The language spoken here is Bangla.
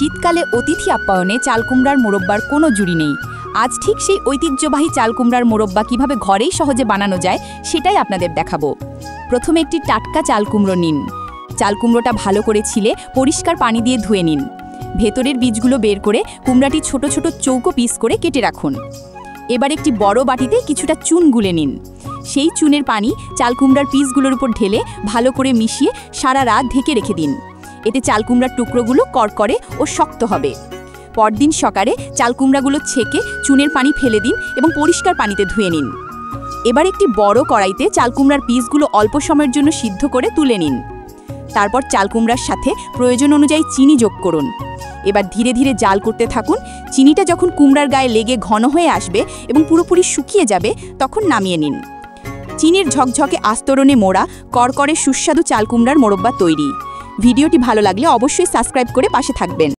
শীতকালে অতিথি আপ্যায়নে চালকুমড়ার মোরব্বার কোনো জুড়ি নেই। আজ ঠিক সেই ঐতিহ্যবাহী চালকুমড়ার মোরব্বা কিভাবে ঘরেই সহজে বানানো যায় সেটাই আপনাদের দেখাবো। প্রথমে একটি টাটকা চালকুমড়ো নিন। চালকুমড়োটা ভালো করে ছিলে পরিষ্কার পানি দিয়ে ধুয়ে নিন। ভেতরের বীজগুলো বের করে কুমড়াটি ছোট ছোট চৌকো পিস করে কেটে রাখুন। এবার একটি বড় বাটিতে কিছুটা চুন গুলে নিন। সেই চুনের পানি চালকুমড়ার পিসগুলোর উপর ঢেলে ভালো করে মিশিয়ে সারা রাত ঢেকে রেখে দিন। এতে চালকুমড়ার টুকরোগুলো কড়কড়ে ও শক্ত হবে। পরদিন সকালে চালকুমড়াগুলো ছেঁকে চুনের পানি ফেলে দিন এবং পরিষ্কার পানিতে ধুয়ে নিন। এবার একটি বড় কড়াইতে চালকুমড়ার পিসগুলো অল্প সময়ের জন্য সিদ্ধ করে তুলে নিন। তারপর চালকুমড়ার সাথে প্রয়োজন অনুযায়ী চিনি যোগ করুন। এবার ধীরে ধীরে জাল করতে থাকুন। চিনিটা যখন কুমড়ার গায়ে লেগে ঘন হয়ে আসবে এবং পুরোপুরি শুকিয়ে যাবে তখন নামিয়ে নিন। চিনির ঝকঝকে আস্তরণে মোড়া কড়কড়ে সুস্বাদু চালকুমড়ার মোরব্বা তৈরি। ভিডিওটি ভালো লাগলে অবশ্যই সাবস্ক্রাইব করে পাশে থাকবেন।